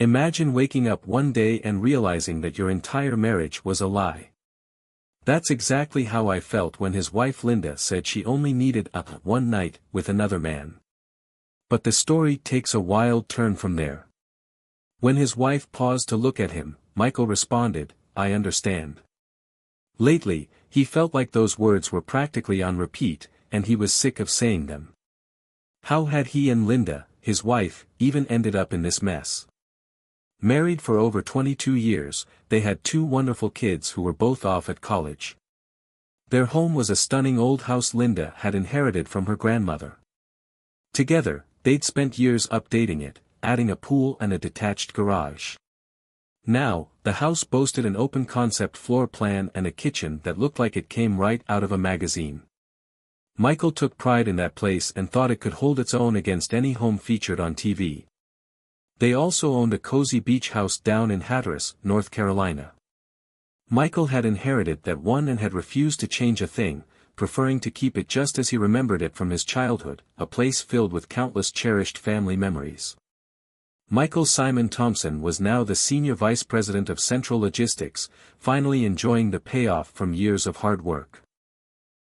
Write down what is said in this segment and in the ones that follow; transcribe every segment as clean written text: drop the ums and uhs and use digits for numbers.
Imagine waking up one day and realizing that your entire marriage was a lie. That's exactly how I felt when his wife Linda said she only needed one night with another man. But the story takes a wild turn from there. When his wife paused to look at him, Michael responded, "I understand." Lately, he felt like those words were practically on repeat, and he was sick of saying them. How had he and Linda, his wife, even ended up in this mess? Married for over 22 years, they had two wonderful kids who were both off at college. Their home was a stunning old house Linda had inherited from her grandmother. Together, they'd spent years updating it, adding a pool and a detached garage. Now, the house boasted an open-concept floor plan and a kitchen that looked like it came right out of a magazine. Michael took pride in that place and thought it could hold its own against any home featured on TV. They also owned a cozy beach house down in Hatteras, North Carolina. Michael had inherited that one and had refused to change a thing, preferring to keep it just as he remembered it from his childhood, a place filled with countless cherished family memories. Michael Simon Thompson was now the senior vice president of Central Logistics, finally enjoying the payoff from years of hard work.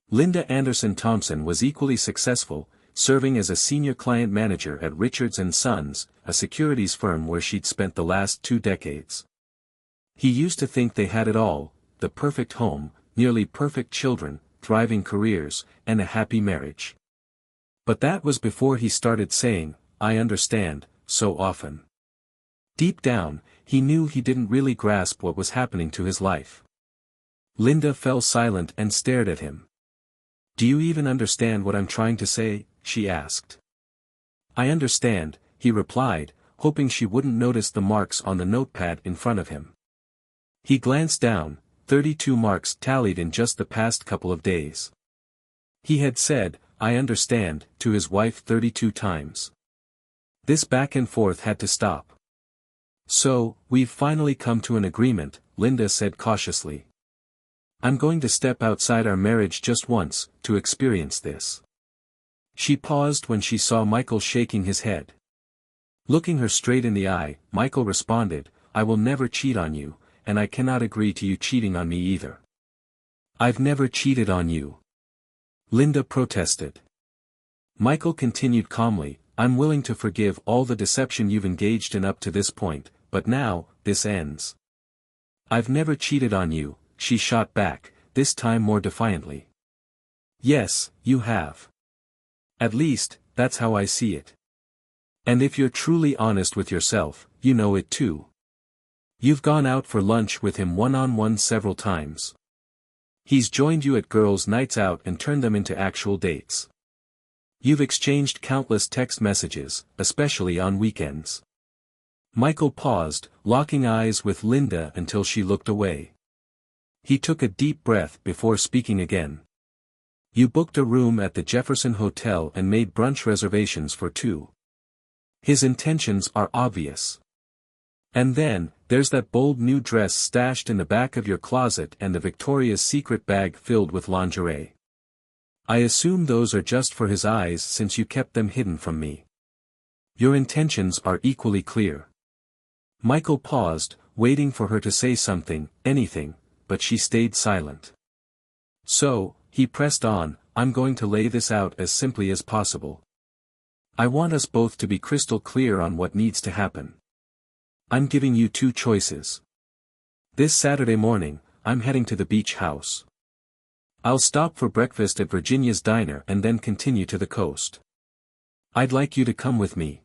Linda Anderson Thompson was equally successful, serving as a senior client manager at Richards & Sons, a securities firm where she'd spent the last 2 decades. He used to think they had it all, the perfect home, nearly perfect children, thriving careers, and a happy marriage. But that was before he started saying, "I understand," so often. Deep down, he knew he didn't really grasp what was happening to his life. Linda fell silent and stared at him. "Do you even understand what I'm trying to say?" she asked. "I understand," he replied, hoping she wouldn't notice the marks on the notepad in front of him. He glanced down, 32 marks tallied in just the past couple of days. He had said, "I understand," to his wife 32 times. This back and forth had to stop. "So, we've finally come to an agreement," Linda said cautiously. "I'm going to step outside our marriage just once, to experience this." She paused when she saw Michael shaking his head. Looking her straight in the eye, Michael responded, "I will never cheat on you, and I cannot agree to you cheating on me either." "I've never cheated on you," Linda protested. Michael continued calmly, "I'm willing to forgive all the deception you've engaged in up to this point, but now, this ends." "I've never cheated on you," she shot back, this time more defiantly. "Yes, you have. At least, that's how I see it. And if you're truly honest with yourself, you know it too. You've gone out for lunch with him one-on-one several times. He's joined you at girls' nights out and turned them into actual dates. You've exchanged countless text messages, especially on weekends." Michael paused, locking eyes with Linda until she looked away. He took a deep breath before speaking again. "You booked a room at the Jefferson Hotel and made brunch reservations for 2. His intentions are obvious. And then, there's that bold new dress stashed in the back of your closet and the Victoria's Secret bag filled with lingerie. I assume those are just for his eyes since you kept them hidden from me. Your intentions are equally clear." Michael paused, waiting for her to say something, anything, but she stayed silent. "So," he pressed on, "I'm going to lay this out as simply as possible. I want us both to be crystal clear on what needs to happen. I'm giving you 2 choices. This Saturday morning, I'm heading to the beach house. I'll stop for breakfast at Virginia's Diner and then continue to the coast. I'd like you to come with me.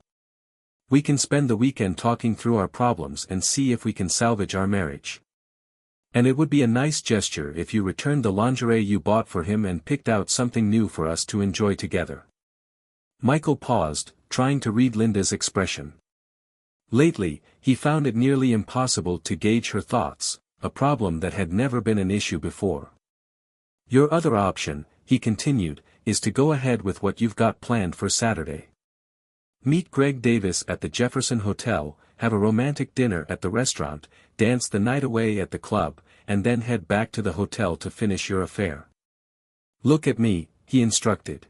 We can spend the weekend talking through our problems and see if we can salvage our marriage. And it would be a nice gesture if you returned the lingerie you bought for him and picked out something new for us to enjoy together." Michael paused, trying to read Linda's expression. Lately, he found it nearly impossible to gauge her thoughts, a problem that had never been an issue before. "Your other option," he continued, "is to go ahead with what you've got planned for Saturday. Meet Greg Davis at the Jefferson Hotel, have a romantic dinner at the restaurant, dance the night away at the club, and then head back to the hotel to finish your affair." "Look at me," he instructed.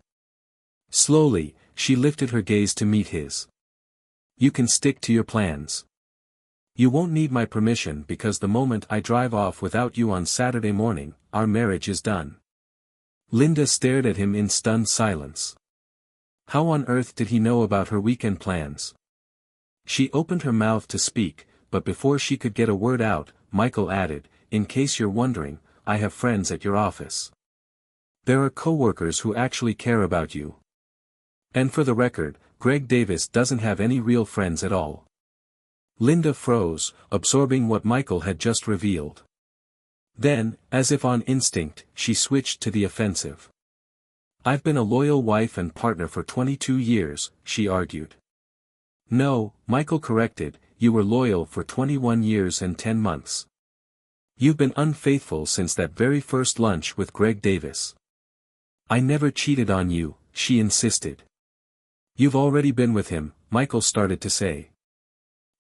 Slowly, she lifted her gaze to meet his. "You can stick to your plans. You won't need my permission because the moment I drive off without you on Saturday morning, our marriage is done. Linda stared at him in stunned silence. How on earth did he know about her weekend plans? She opened her mouth to speak, but before she could get a word out, Michael added, "In case you're wondering, I have friends at your office. There are coworkers who actually care about you. And for the record, Greg Davis doesn't have any real friends at all." Linda froze, absorbing what Michael had just revealed. Then, as if on instinct, she switched to the offensive. "I've been a loyal wife and partner for 22 years, she argued. "No," Michael corrected, "you were loyal for 21 years and 10 months. You've been unfaithful since that very first lunch with Greg Davis." "I never cheated on you," she insisted. "You've already been with him," Michael started to say.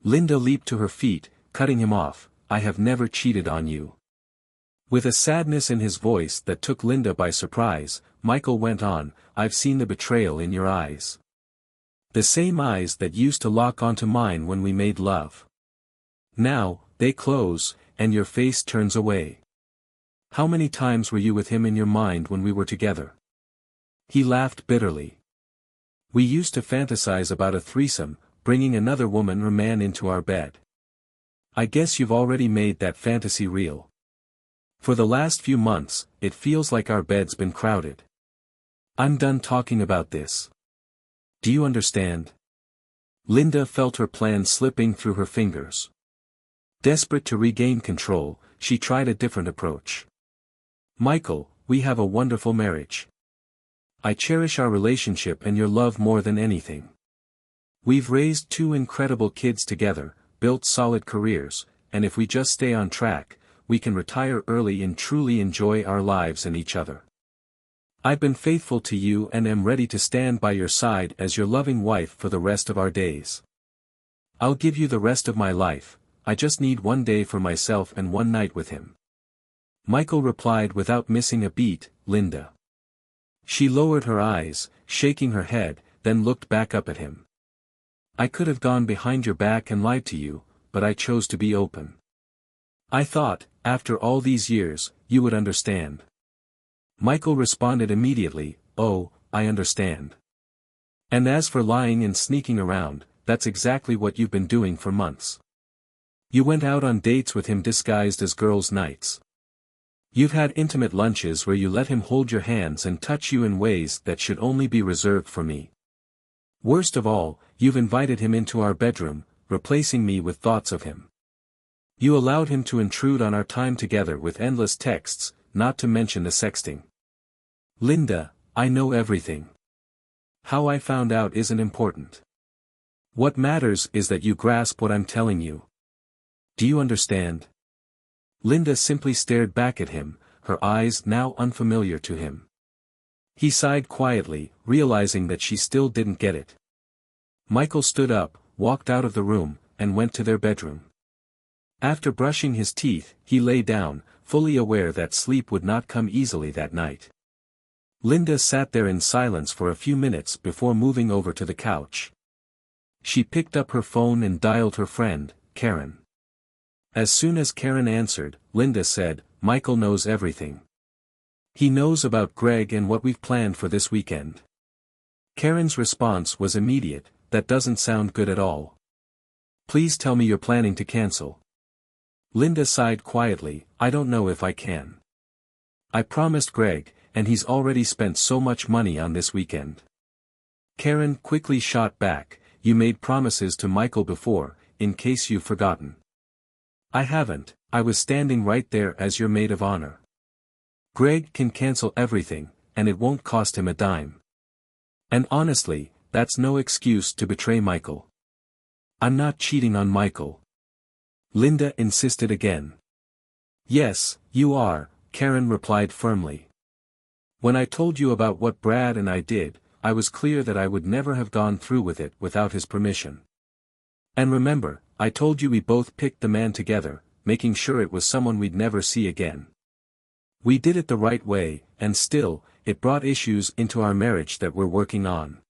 Linda leaped to her feet, cutting him off. "I have never cheated on you." With a sadness in his voice that took Linda by surprise, Michael went on, "I've seen the betrayal in your eyes. The same eyes that used to lock onto mine when we made love. Now, they close, and your face turns away. How many times were you with him in your mind when we were together?" He laughed bitterly. "We used to fantasize about a threesome, bringing another woman or man into our bed. I guess you've already made that fantasy real. For the last few months, it feels like our bed's been crowded. I'm done talking about this. Do you understand?" Linda felt her plan slipping through her fingers. Desperate to regain control, she tried a different approach. "Michael, we have a wonderful marriage. I cherish our relationship and your love more than anything. We've raised 2 incredible kids together, built solid careers, and if we just stay on track, we can retire early and truly enjoy our lives and each other. I've been faithful to you and am ready to stand by your side as your loving wife for the rest of our days. I'll give you the rest of my life, I just need one day for myself and one night with him." Michael replied without missing a beat, "Linda." She lowered her eyes, shaking her head, then looked back up at him. "I could have gone behind your back and lied to you, but I chose to be open. I thought, after all these years, you would understand." Michael responded immediately, "Oh, I understand. And as for lying and sneaking around, that's exactly what you've been doing for months. You went out on dates with him disguised as girls' nights. You've had intimate lunches where you let him hold your hands and touch you in ways that should only be reserved for me. Worst of all, you've invited him into our bedroom, replacing me with thoughts of him. You allowed him to intrude on our time together with endless texts, not to mention the sexting. Linda, I know everything. How I found out isn't important. What matters is that you grasp what I'm telling you. Do you understand?" Linda simply stared back at him, her eyes now unfamiliar to him. He sighed quietly, realizing that she still didn't get it. Michael stood up, walked out of the room, and went to their bedroom. After brushing his teeth, he lay down, fully aware that sleep would not come easily that night. Linda sat there in silence for a few minutes before moving over to the couch. She picked up her phone and dialed her friend, Karen. As soon as Karen answered, Linda said, "Michael knows everything. He knows about Greg and what we've planned for this weekend." Karen's response was immediate, "That doesn't sound good at all. Please tell me you're planning to cancel." Linda sighed quietly, "I don't know if I can. I promised Greg, and he's already spent so much money on this weekend." Karen quickly shot back, "You made promises to Michael before, in case you've forgotten." "I haven't, I was standing right there as your maid of honor. Greg can cancel everything, and it won't cost him a dime. And honestly, that's no excuse to betray Michael. I'm not cheating on Michael." Linda insisted again. "Yes, you are," Karen replied firmly. "When I told you about what Brad and I did, I was clear that I would never have gone through with it without his permission. And remember, I told you we both picked the man together, making sure it was someone we'd never see again. We did it the right way, and still, it brought issues into our marriage that we're working on.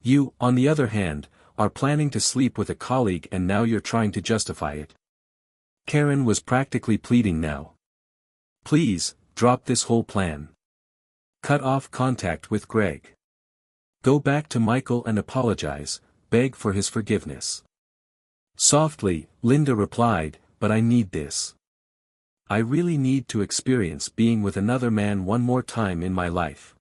You, on the other hand, are planning to sleep with a colleague and now you're trying to justify it. Karen was practically pleading now. Please, drop this whole plan. Cut off contact with Greg. Go back to Michael and apologize, beg for his forgiveness. Softly, Linda replied, but I need this. I really need to experience being with another man one more time in my life.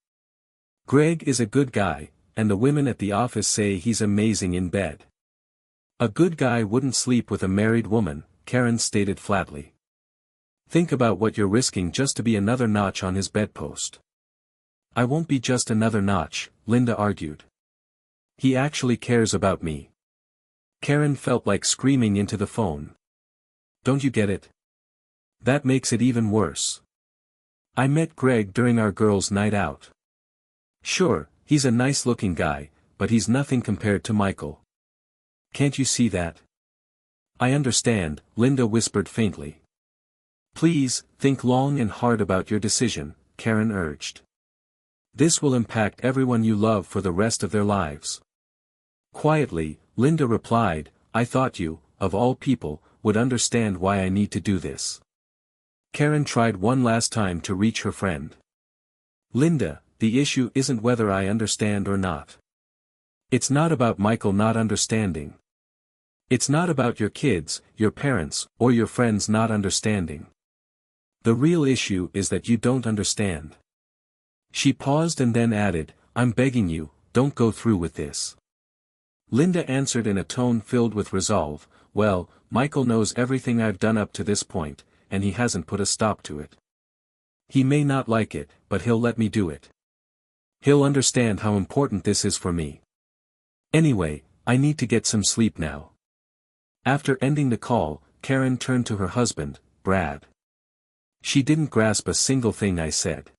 Greg is a good guy, and the women at the office say he's amazing in bed. A good guy wouldn't sleep with a married woman, Karen stated flatly. Think about what you're risking just to be another notch on his bedpost. I won't be just another notch, Linda argued. He actually cares about me. Karen felt like screaming into the phone. Don't you get it? That makes it even worse. I met Greg during our girls' night out. Sure, he's a nice-looking guy, but he's nothing compared to Michael. Can't you see that? I understand, Linda whispered faintly. Please, think long and hard about your decision, Karen urged. This will impact everyone you love for the rest of their lives. Quietly, Linda replied, I thought you, of all people, would understand why I need to do this. Karen tried one last time to reach her friend. Linda, the issue isn't whether I understand or not. It's not about Michael not understanding. It's not about your kids, your parents, or your friends not understanding. The real issue is that you don't understand. She paused and then added, I'm begging you, don't go through with this. Linda answered in a tone filled with resolve, well, Michael knows everything I've done up to this point, and he hasn't put a stop to it. He may not like it, but he'll let me do it. He'll understand how important this is for me. Anyway, I need to get some sleep now. After ending the call, Karen turned to her husband, Brad. She didn't grasp a single thing I said.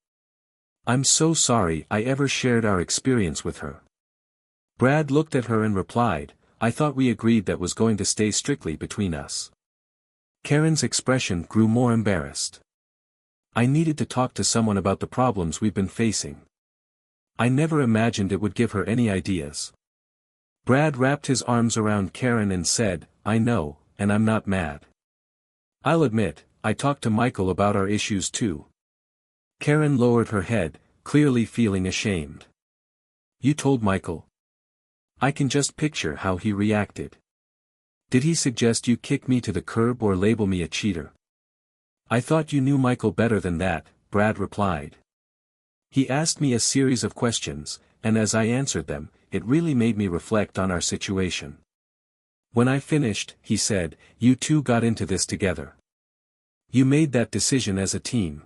I'm so sorry I ever shared our experience with her. Brad looked at her and replied, I thought we agreed that was going to stay strictly between us. Karen's expression grew more embarrassed. I needed to talk to someone about the problems we've been facing. I never imagined it would give her any ideas. Brad wrapped his arms around Karen and said, I know, and I'm not mad. I'll admit, I talked to Michael about our issues too. Karen lowered her head, clearly feeling ashamed. You told Michael? I can just picture how he reacted. Did he suggest you kick me to the curb or label me a cheater? I thought you knew Michael better than that, Brad replied. He asked me a series of questions, and as I answered them, it really made me reflect on our situation. When I finished, he said, you two got into this together. You made that decision as a team.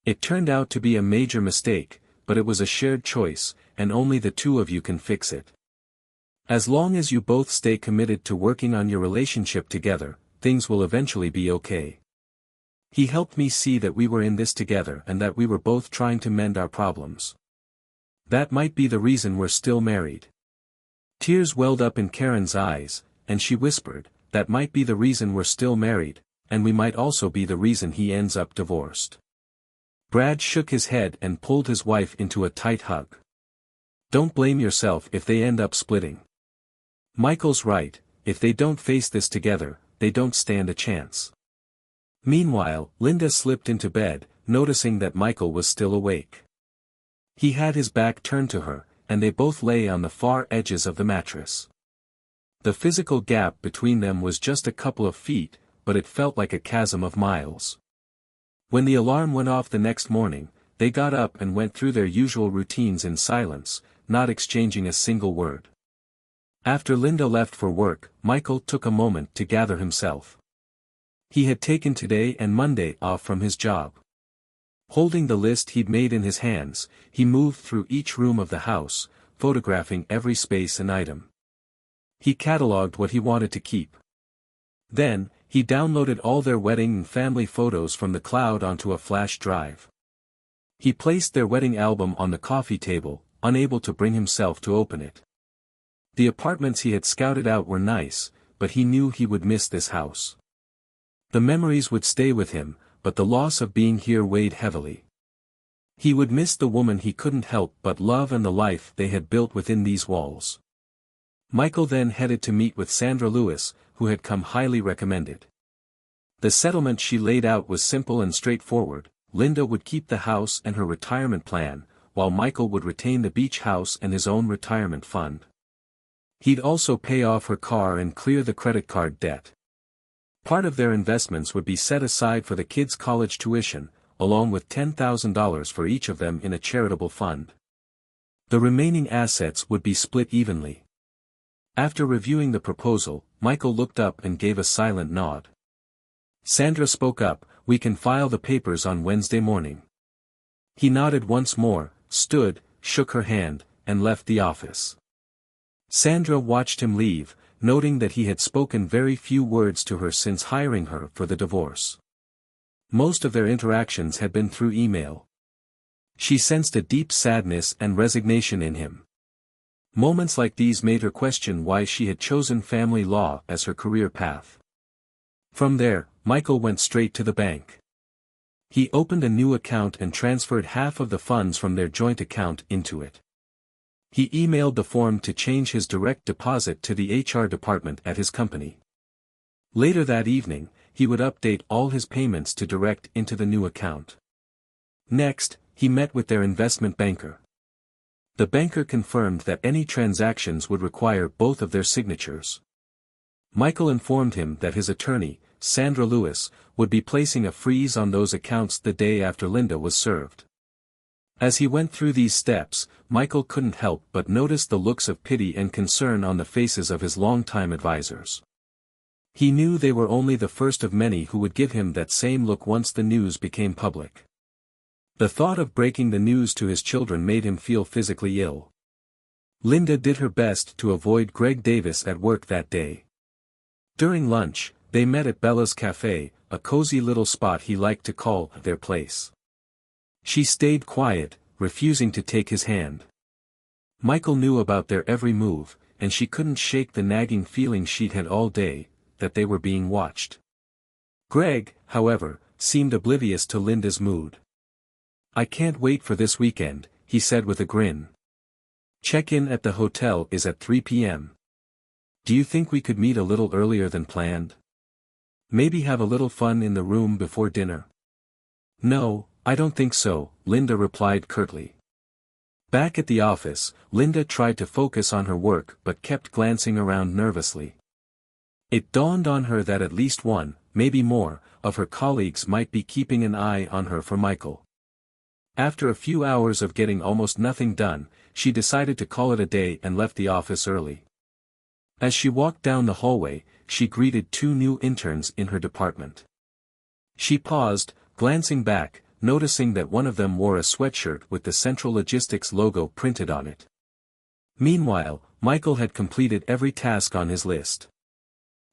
It turned out to be a major mistake, but it was a shared choice, and only the two of you can fix it. As long as you both stay committed to working on your relationship together, things will eventually be okay. He helped me see that we were in this together and that we were both trying to mend our problems. That might be the reason we're still married. Tears welled up in Karen's eyes, and she whispered, that might be the reason we're still married, and we might also be the reason he ends up divorced. Brad shook his head and pulled his wife into a tight hug. Don't blame yourself if they end up splitting. Michael's right, if they don't face this together, they don't stand a chance. Meanwhile, Linda slipped into bed, noticing that Michael was still awake. He had his back turned to her, and they both lay on the far edges of the mattress. The physical gap between them was just a couple of feet, but it felt like a chasm of miles. When the alarm went off the next morning, they got up and went through their usual routines in silence, not exchanging a single word. After Linda left for work, Michael took a moment to gather himself. He had taken today and Monday off from his job. Holding the list he'd made in his hands, he moved through each room of the house, photographing every space and item. He catalogued what he wanted to keep. Then, he downloaded all their wedding and family photos from the cloud onto a flash drive. He placed their wedding album on the coffee table, unable to bring himself to open it. The apartments he had scouted out were nice, but he knew he would miss this house. The memories would stay with him, but the loss of being here weighed heavily. He would miss the woman he couldn't help but love and the life they had built within these walls. Michael then headed to meet with Sandra Lewis, who had come highly recommended. The settlement she laid out was simple and straightforward. Linda would keep the house and her retirement plan, while Michael would retain the beach house and his own retirement fund. He'd also pay off her car and clear the credit card debt. Part of their investments would be set aside for the kids' college tuition, along with $10,000 for each of them in a charitable fund. The remaining assets would be split evenly. After reviewing the proposal, Michael looked up and gave a silent nod. Sandra spoke up, "We can file the papers on Wednesday morning." He nodded once more, stood, shook her hand, and left the office. Sandra watched him leave, noting that he had spoken very few words to her since hiring her for the divorce. Most of their interactions had been through email. She sensed a deep sadness and resignation in him. Moments like these made her question why she had chosen family law as her career path. From there, Michael went straight to the bank. He opened a new account and transferred half of the funds from their joint account into it. He emailed the form to change his direct deposit to the HR department at his company. Later that evening, he would update all his payments to direct into the new account. Next, he met with their investment banker. The banker confirmed that any transactions would require both of their signatures. Michael informed him that his attorney, Sandra Lewis, would be placing a freeze on those accounts the day after Linda was served. As he went through these steps, Michael couldn't help but notice the looks of pity and concern on the faces of his longtime advisors. He knew they were only the first of many who would give him that same look once the news became public. The thought of breaking the news to his children made him feel physically ill. Linda did her best to avoid Greg Davis at work that day. During lunch, they met at Bella's Cafe, a cozy little spot he liked to call their place. She stayed quiet, refusing to take his hand. Michael knew about their every move, and she couldn't shake the nagging feeling she'd had all day, that they were being watched. Greg, however, seemed oblivious to Linda's mood. "I can't wait for this weekend," he said with a grin. "Check-in at the hotel is at 3 p.m. Do you think we could meet a little earlier than planned? Maybe have a little fun in the room before dinner?" "No, I don't think so," Linda replied curtly. Back at the office, Linda tried to focus on her work but kept glancing around nervously. It dawned on her that at least one, maybe more, of her colleagues might be keeping an eye on her for Michael. After a few hours of getting almost nothing done, she decided to call it a day and left the office early. As she walked down the hallway, she greeted two new interns in her department. She paused, glancing back, noticing that one of them wore a sweatshirt with the Central Logistics logo printed on it. Meanwhile, Michael had completed every task on his list.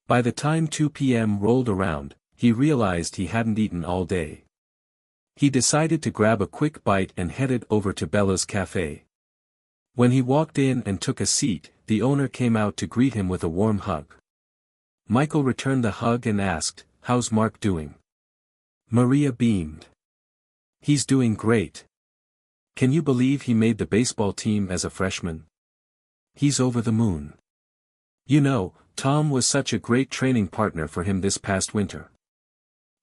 By the time 2 p.m. rolled around, he realized he hadn't eaten all day. He decided to grab a quick bite and headed over to Bella's Cafe. When he walked in and took a seat, the owner came out to greet him with a warm hug. Michael returned the hug and asked, "How's Mark doing?" Maria beamed. "He's doing great. Can you believe he made the baseball team as a freshman? He's over the moon. You know, Tom was such a great training partner for him this past winter.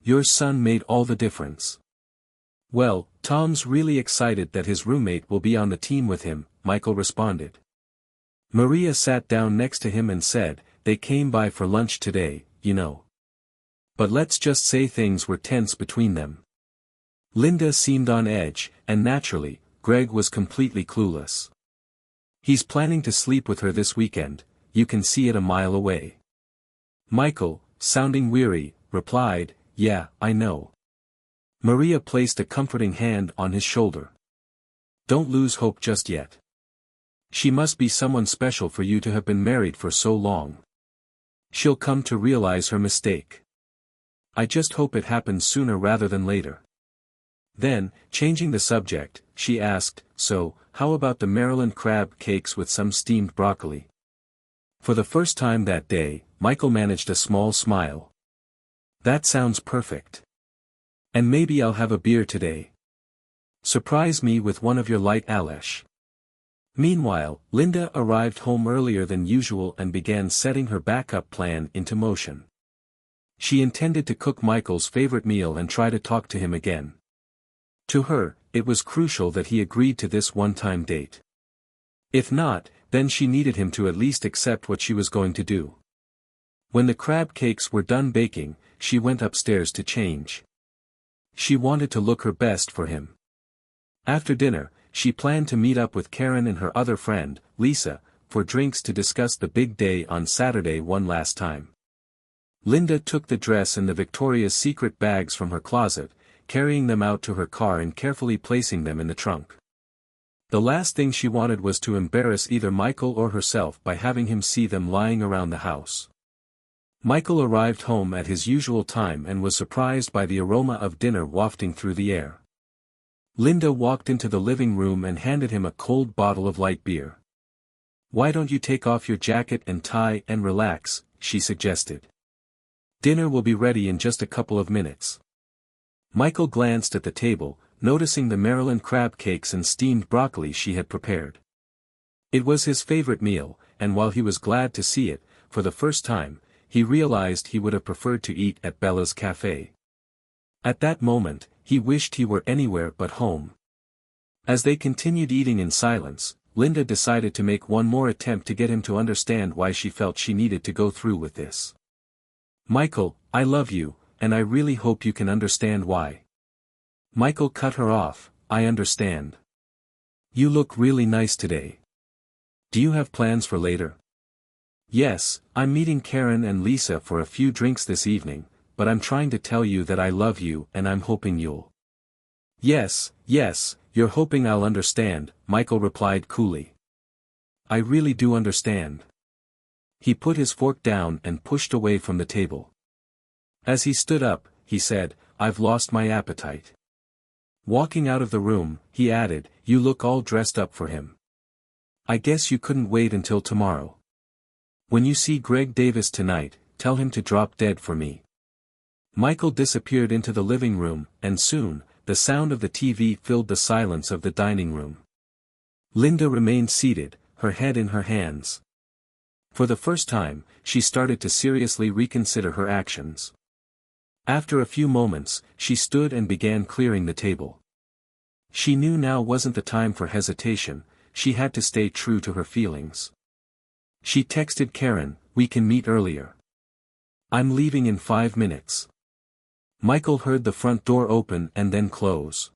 Your son made all the difference." "Well, Tom's really excited that his roommate will be on the team with him," Michael responded. Maria sat down next to him and said, "They came by for lunch today, you know. But let's just say things were tense between them." Linda seemed on edge, and naturally, Greg was completely clueless. "He's planning to sleep with her this weekend, you can see it a mile away." Michael, sounding weary, replied, "Yeah, I know." Maria placed a comforting hand on his shoulder. "Don't lose hope just yet. She must be someone special for you to have been married for so long. She'll come to realize her mistake. I just hope it happens sooner rather than later." Then, changing the subject, she asked, "So, how about the Maryland crab cakes with some steamed broccoli?" For the first time that day, Michael managed a small smile. "That sounds perfect. And maybe I'll have a beer today. Surprise me with one of your light Alesh." Meanwhile, Linda arrived home earlier than usual and began setting her backup plan into motion. She intended to cook Michael's favorite meal and try to talk to him again. To her, it was crucial that he agreed to this one-time date. If not, then she needed him to at least accept what she was going to do. When the crab cakes were done baking, she went upstairs to change. She wanted to look her best for him. After dinner, she planned to meet up with Karen and her other friend, Lisa, for drinks to discuss the big day on Saturday one last time. Linda took the dress and the Victoria's Secret bags from her closet, carrying them out to her car and carefully placing them in the trunk. The last thing she wanted was to embarrass either Michael or herself by having him see them lying around the house. Michael arrived home at his usual time and was surprised by the aroma of dinner wafting through the air. Linda walked into the living room and handed him a cold bottle of light beer. "Why don't you take off your jacket and tie and relax?" she suggested. "Dinner will be ready in just a couple of minutes." Michael glanced at the table, noticing the Maryland crab cakes and steamed broccoli she had prepared. It was his favorite meal, and while he was glad to see it, for the first time, he realized he would have preferred to eat at Bella's cafe. At that moment, he wished he were anywhere but home. As they continued eating in silence, Linda decided to make one more attempt to get him to understand why she felt she needed to go through with this. "Michael, I love you, and I really hope you can understand why." Michael cut her off. "I understand. You look really nice today. Do you have plans for later?" "Yes, I'm meeting Karen and Lisa for a few drinks this evening, but I'm trying to tell you that I love you and I'm hoping you'll—" Yes, you're hoping I'll understand," Michael replied coolly. "I really do understand." He put his fork down and pushed away from the table. As he stood up, he said, "I've lost my appetite." Walking out of the room, he added, "You look all dressed up for him. I guess you couldn't wait until tomorrow. When you see Greg Davis tonight, tell him to drop dead for me." Michael disappeared into the living room, and soon, the sound of the TV filled the silence of the dining room. Linda remained seated, her head in her hands. For the first time, she started to seriously reconsider her actions. After a few moments, she stood and began clearing the table. She knew now wasn't the time for hesitation, she had to stay true to her feelings. She texted Karen, "We can meet earlier. I'm leaving in 5 minutes." Michael heard the front door open and then close.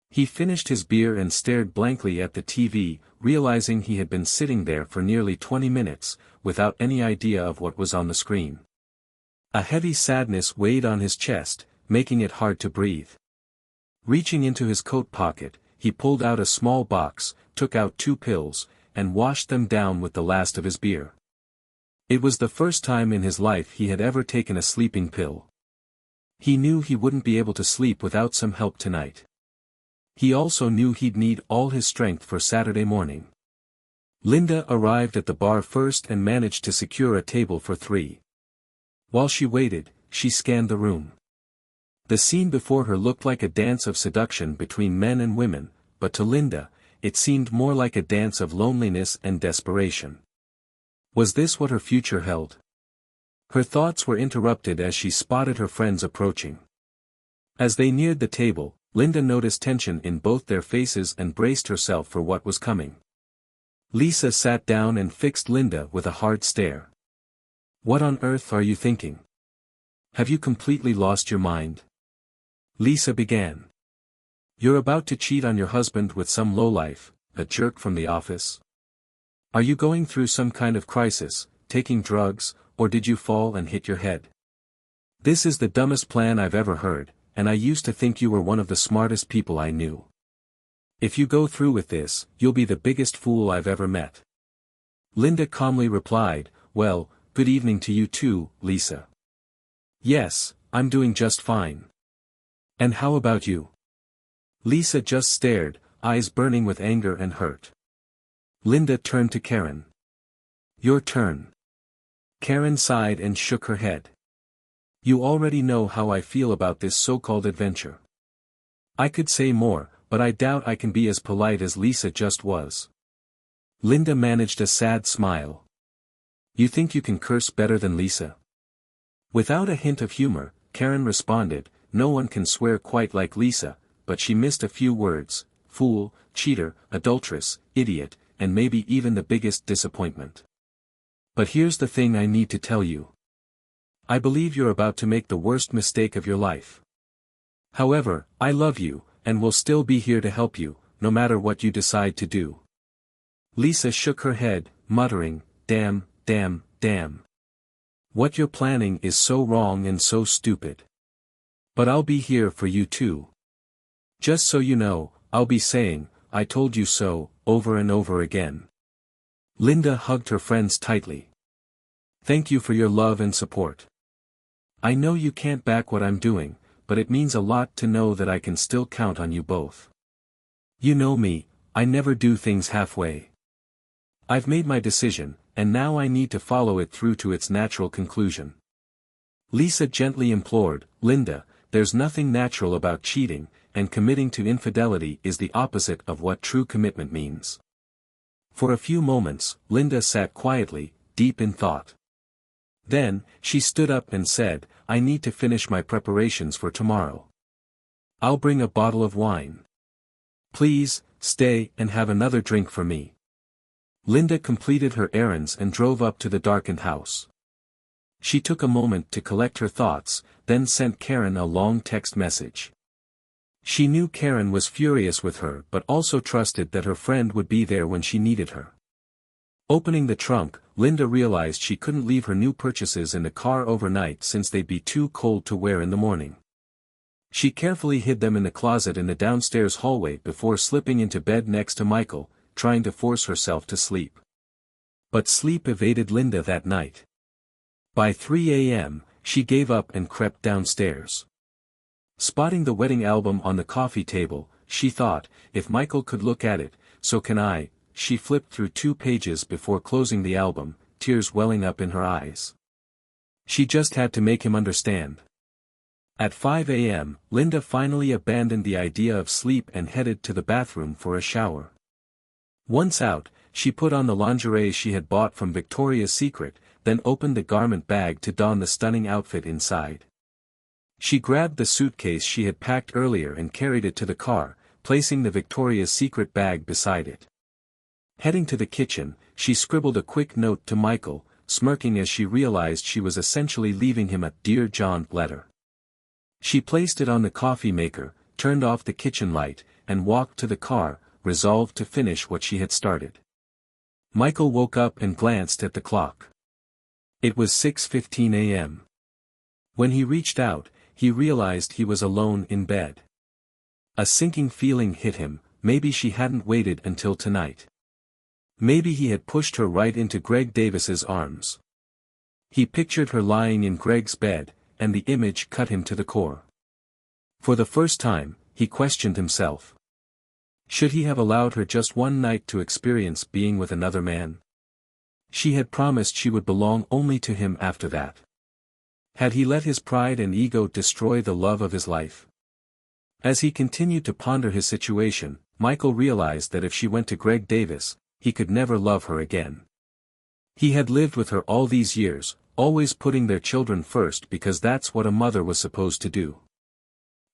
He finished his beer and stared blankly at the TV, realizing he had been sitting there for nearly 20 minutes, without any idea of what was on the screen. A heavy sadness weighed on his chest, making it hard to breathe. Reaching into his coat pocket, he pulled out a small box, took out 2 pills, and washed them down with the last of his beer. It was the first time in his life he had ever taken a sleeping pill. He knew he wouldn't be able to sleep without some help tonight. He also knew he'd need all his strength for Saturday morning. Linda arrived at the bar first and managed to secure a table for 3. While she waited, she scanned the room. The scene before her looked like a dance of seduction between men and women, but to Linda, it seemed more like a dance of loneliness and desperation. Was this what her future held? Her thoughts were interrupted as she spotted her friends approaching. As they neared the table, Linda noticed tension in both their faces and braced herself for what was coming. Lisa sat down and fixed Linda with a hard stare. "What on earth are you thinking? Have you completely lost your mind?" Lisa began. "You're about to cheat on your husband with some lowlife, a jerk from the office? Are you going through some kind of crisis, taking drugs, or did you fall and hit your head? This is the dumbest plan I've ever heard, and I used to think you were one of the smartest people I knew. If you go through with this, you'll be the biggest fool I've ever met." Linda calmly replied, "Well, good evening to you too, Lisa. Yes, I'm doing just fine. And how about you?" Lisa just stared, eyes burning with anger and hurt. Linda turned to Karen. "Your turn." Karen sighed and shook her head. "You already know how I feel about this so-called adventure. I could say more, but I doubt I can be as polite as Lisa just was. Linda managed a sad smile. You think you can curse better than Lisa? Without a hint of humor, Karen responded, no one can swear quite like Lisa, but she missed a few words: fool, cheater, adulteress, idiot, and maybe even the biggest disappointment. But here's the thing I need to tell you. I believe you're about to make the worst mistake of your life. However, I love you, and will still be here to help you, no matter what you decide to do. Lisa shook her head, muttering, damn, damn, damn. What you're planning is so wrong and so stupid. But I'll be here for you too. Just so you know, I'll be saying, I told you so, over and over again. Linda hugged her friends tightly. Thank you for your love and support. I know you can't back what I'm doing, but it means a lot to know that I can still count on you both. You know me, I never do things halfway. I've made my decision, and now I need to follow it through to its natural conclusion. Lisa gently implored, Linda, there's nothing natural about cheating, and committing to infidelity is the opposite of what true commitment means. For a few moments, Linda sat quietly, deep in thought. Then, she stood up and said, I need to finish my preparations for tomorrow. I'll bring a bottle of wine. Please, stay and have another drink for me. Linda completed her errands and drove up to the darkened house. She took a moment to collect her thoughts, then sent Karen a long text message. She knew Karen was furious with her but also trusted that her friend would be there when she needed her. Opening the trunk, Linda realized she couldn't leave her new purchases in the car overnight since they'd be too cold to wear in the morning. She carefully hid them in the closet in the downstairs hallway before slipping into bed next to Michael, trying to force herself to sleep. But sleep evaded Linda that night. By 3 a.m., she gave up and crept downstairs. Spotting the wedding album on the coffee table, she thought, if Michael could look at it, so can I. She flipped through 2 pages before closing the album, tears welling up in her eyes. She just had to make him understand. At 5 a.m., Linda finally abandoned the idea of sleep and headed to the bathroom for a shower. Once out, she put on the lingerie she had bought from Victoria's Secret, then opened the garment bag to don the stunning outfit inside. She grabbed the suitcase she had packed earlier and carried it to the car, placing the Victoria's Secret bag beside it. Heading to the kitchen, she scribbled a quick note to Michael, smirking as she realized she was essentially leaving him a Dear John letter. She placed it on the coffee maker, turned off the kitchen light, and walked to the car, resolved to finish what she had started. Michael woke up and glanced at the clock. It was 6:15 a.m. When he reached out, he realized he was alone in bed. A sinking feeling hit him, maybe she hadn't waited until tonight. Maybe he had pushed her right into Greg Davis's arms. He pictured her lying in Greg's bed, and the image cut him to the core. For the first time, he questioned himself. Should he have allowed her just one night to experience being with another man? She had promised she would belong only to him after that. Had he let his pride and ego destroy the love of his life? As he continued to ponder his situation, Michael realized that if she went to Greg Davis, he could never love her again. He had lived with her all these years, always putting their children first because that's what a mother was supposed to do.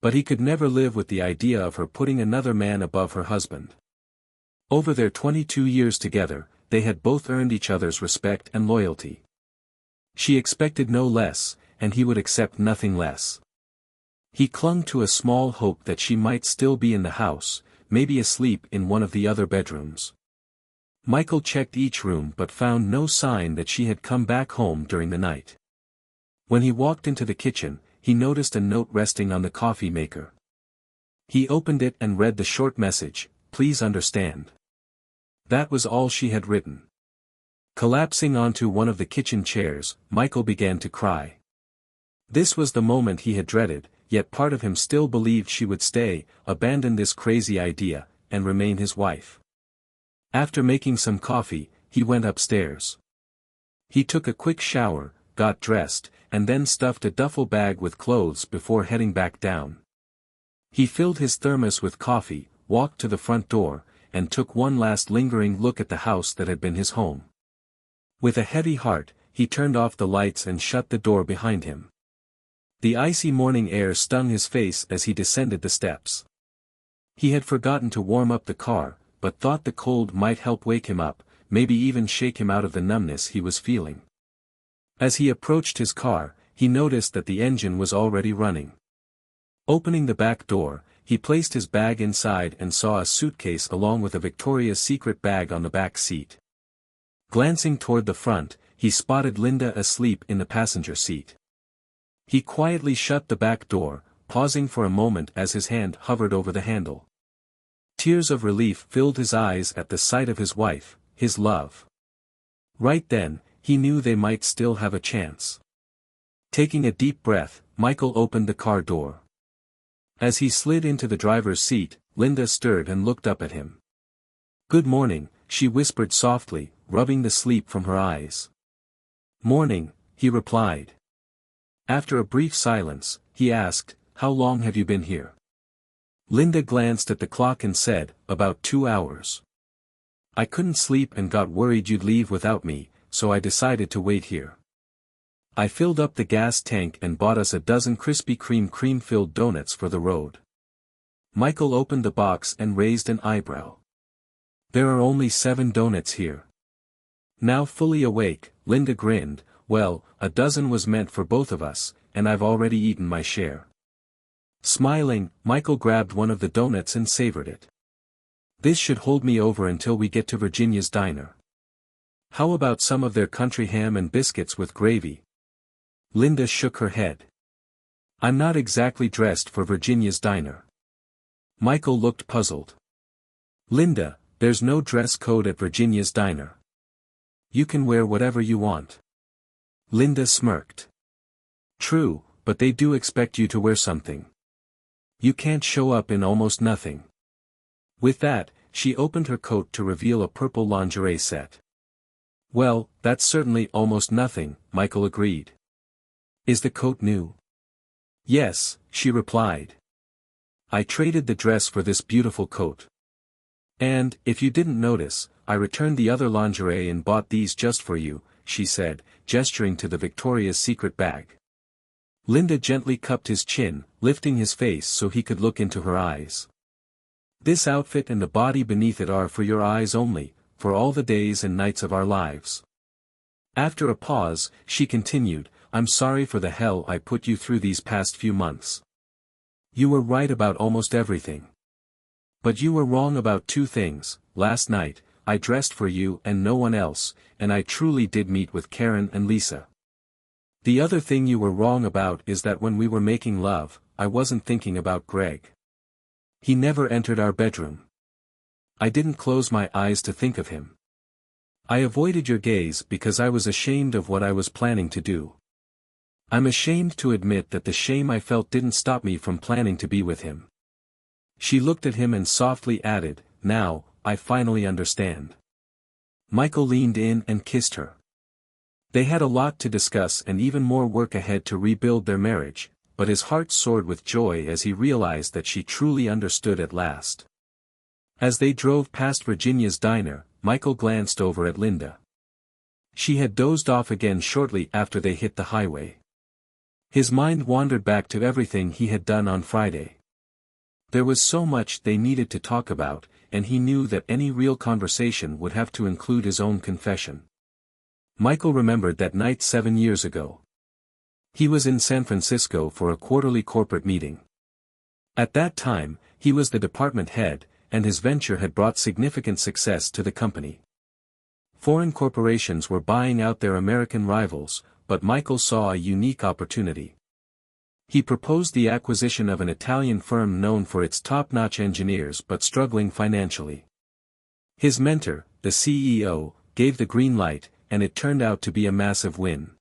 But he could never live with the idea of her putting another man above her husband. Over their 22 years together, they had both earned each other's respect and loyalty. She expected no less, and he would accept nothing less. He clung to a small hope that she might still be in the house, maybe asleep in one of the other bedrooms. Michael checked each room but found no sign that she had come back home during the night. When he walked into the kitchen, he noticed a note resting on the coffee maker. He opened it and read the short message, "Please understand." That was all she had written. Collapsing onto one of the kitchen chairs, Michael began to cry. This was the moment he had dreaded, yet part of him still believed she would stay, abandon this crazy idea, and remain his wife. After making some coffee, he went upstairs. He took a quick shower, got dressed, and then stuffed a duffel bag with clothes before heading back down. He filled his thermos with coffee, walked to the front door, and took one last lingering look at the house that had been his home. With a heavy heart, he turned off the lights and shut the door behind him. The icy morning air stung his face as he descended the steps. He had forgotten to warm up the car, but thought the cold might help wake him up, maybe even shake him out of the numbness he was feeling. As he approached his car, he noticed that the engine was already running. Opening the back door, he placed his bag inside and saw a suitcase along with a Victoria's Secret bag on the back seat. Glancing toward the front, he spotted Linda asleep in the passenger seat. He quietly shut the back door, pausing for a moment as his hand hovered over the handle. Tears of relief filled his eyes at the sight of his wife, his love. Right then, he knew they might still have a chance. Taking a deep breath, Michael opened the car door. As he slid into the driver's seat, Linda stirred and looked up at him. "Good morning," she whispered softly, rubbing the sleep from her eyes. "Morning," he replied. After a brief silence, he asked, "How long have you been here?" Linda glanced at the clock and said, "About 2 hours. I couldn't sleep and got worried you'd leave without me, so I decided to wait here. I filled up the gas tank and bought us a dozen Krispy Kreme cream-filled donuts for the road." Michael opened the box and raised an eyebrow. "There are only 7 donuts here." Now fully awake, Linda grinned, "Well, a dozen was meant for both of us, and I've already eaten my share." Smiling, Michael grabbed one of the donuts and savored it. "This should hold me over until we get to Virginia's diner. How about some of their country ham and biscuits with gravy?" Linda shook her head. "I'm not exactly dressed for Virginia's diner." Michael looked puzzled. "Linda, there's no dress code at Virginia's diner. You can wear whatever you want." Linda smirked. "True, but they do expect you to wear something. You can't show up in almost nothing." With that, she opened her coat to reveal a purple lingerie set. "Well, that's certainly almost nothing," Michael agreed. "Is the coat new?" "Yes," she replied. "I traded the dress for this beautiful coat. And, if you didn't notice, I returned the other lingerie and bought these just for you," she said, gesturing to the Victoria's Secret bag. Linda gently cupped his chin, lifting his face so he could look into her eyes. "This outfit and the body beneath it are for your eyes only, for all the days and nights of our lives." After a pause, she continued, "I'm sorry for the hell I put you through these past few months. You were right about almost everything. But you were wrong about 2 things. Last night, I dressed for you and no one else, and I truly did meet with Karen and Lisa. The other thing you were wrong about is that when we were making love, I wasn't thinking about Greg. He never entered our bedroom. I didn't close my eyes to think of him. I avoided your gaze because I was ashamed of what I was planning to do. I'm ashamed to admit that the shame I felt didn't stop me from planning to be with him." She looked at him and softly added, "Now, I finally understand." Michael leaned in and kissed her. They had a lot to discuss and even more work ahead to rebuild their marriage, but his heart soared with joy as he realized that she truly understood at last. As they drove past Virginia's diner, Michael glanced over at Linda. She had dozed off again shortly after they hit the highway. His mind wandered back to everything he had done on Friday. There was so much they needed to talk about, and he knew that any real conversation would have to include his own confession. Michael remembered that night 7 years ago. He was in San Francisco for a quarterly corporate meeting. At that time, he was the department head, and his venture had brought significant success to the company. Foreign corporations were buying out their American rivals, but Michael saw a unique opportunity. He proposed the acquisition of an Italian firm known for its top-notch engineers but struggling financially. His mentor, the CEO, gave the green light, and it turned out to be a massive win.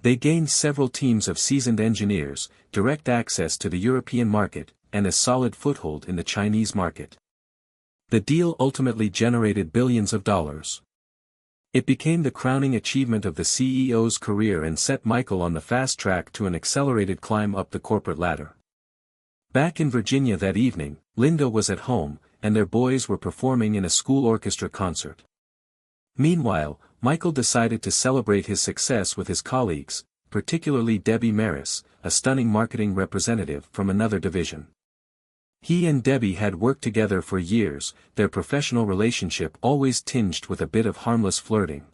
They gained several teams of seasoned engineers, direct access to the European market, and a solid foothold in the Chinese market. The deal ultimately generated billions of dollars. It became the crowning achievement of the CEO's career and set Michael on the fast track to an accelerated climb up the corporate ladder. Back in Virginia that evening, Linda was at home, and their boys were performing in a school orchestra concert. Meanwhile, Michael decided to celebrate his success with his colleagues, particularly Debbie Maris, a stunning marketing representative from another division. He and Debbie had worked together for years, their professional relationship always tinged with a bit of harmless flirting.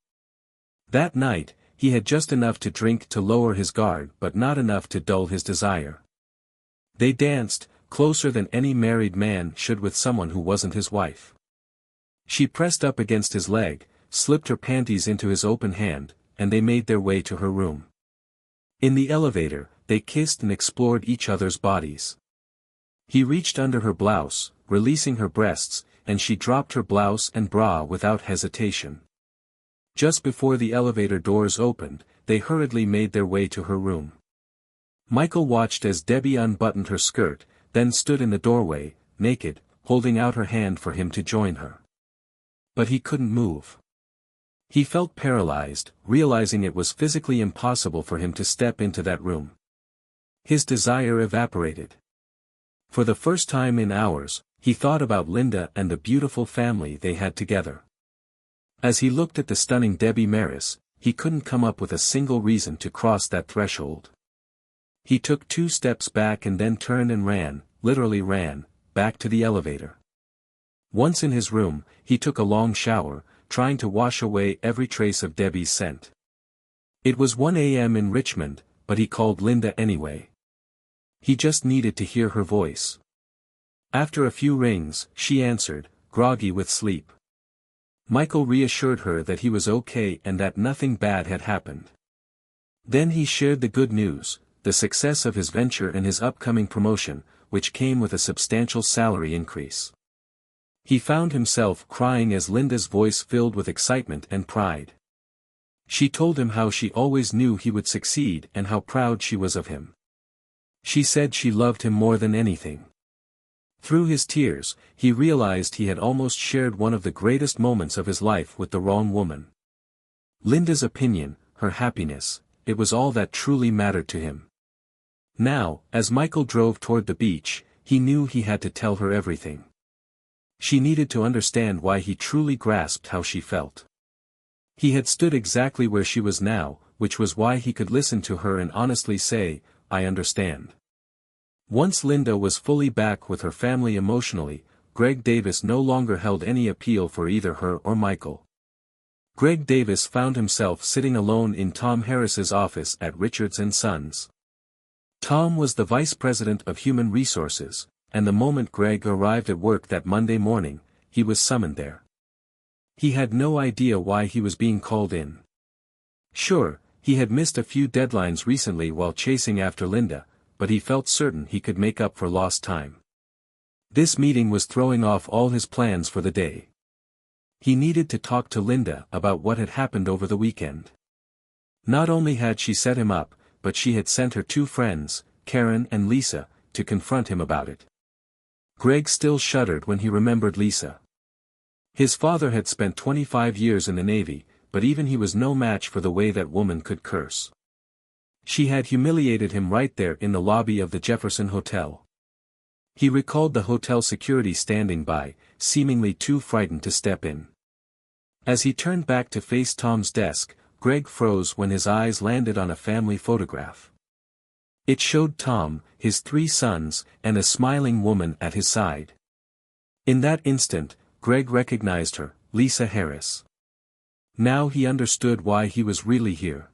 That night, he had just enough to drink to lower his guard but not enough to dull his desire. They danced, closer than any married man should with someone who wasn't his wife. She pressed up against his leg, slipped her panties into his open hand, and they made their way to her room. In the elevator, they kissed and explored each other's bodies. He reached under her blouse, releasing her breasts, and she dropped her blouse and bra without hesitation. Just before the elevator doors opened, they hurriedly made their way to her room. Michael watched as Debbie unbuttoned her skirt, then stood in the doorway, naked, holding out her hand for him to join her. But he couldn't move. He felt paralyzed, realizing it was physically impossible for him to step into that room. His desire evaporated. For the first time in hours, he thought about Linda and the beautiful family they had together. As he looked at the stunning Debbie Maris, he couldn't come up with a single reason to cross that threshold. He took 2 steps back and then turned and ran, literally ran, back to the elevator. Once in his room, he took a long shower, trying to wash away every trace of Debbie's scent. It was 1 a.m. in Richmond, but he called Linda anyway. He just needed to hear her voice. After a few rings, she answered, groggy with sleep. Michael reassured her that he was okay and that nothing bad had happened. Then he shared the good news, the success of his venture and his upcoming promotion, which came with a substantial salary increase. He found himself crying as Linda's voice filled with excitement and pride. She told him how she always knew he would succeed and how proud she was of him. She said she loved him more than anything. Through his tears, he realized he had almost shared one of the greatest moments of his life with the wrong woman. Linda's opinion, her happiness, it was all that truly mattered to him. Now, as Michael drove toward the beach, he knew he had to tell her everything. She needed to understand why he truly grasped how she felt. He had stood exactly where she was now, which was why he could listen to her and honestly say, I understand. Once Linda was fully back with her family emotionally, Greg Davis no longer held any appeal for either her or Michael. Greg Davis found himself sitting alone in Tom Harris's office at Richards & Sons. Tom was the vice president of human resources, and the moment Greg arrived at work that Monday morning, he was summoned there. He had no idea why he was being called in. Sure, he had missed a few deadlines recently while chasing after Linda, but he felt certain he could make up for lost time. This meeting was throwing off all his plans for the day. He needed to talk to Linda about what had happened over the weekend. Not only had she set him up, but she had sent her 2 friends, Karen and Lisa, to confront him about it. Greg still shuddered when he remembered Lisa. His father had spent 25 years in the Navy, but even he was no match for the way that woman could curse. She had humiliated him right there in the lobby of the Jefferson Hotel. He recalled the hotel security standing by, seemingly too frightened to step in. As he turned back to face Tom's desk, Greg froze when his eyes landed on a family photograph. It showed Tom, his 3 sons, and a smiling woman at his side. In that instant, Greg recognized her, Lisa Harris. Now he understood why he was really here.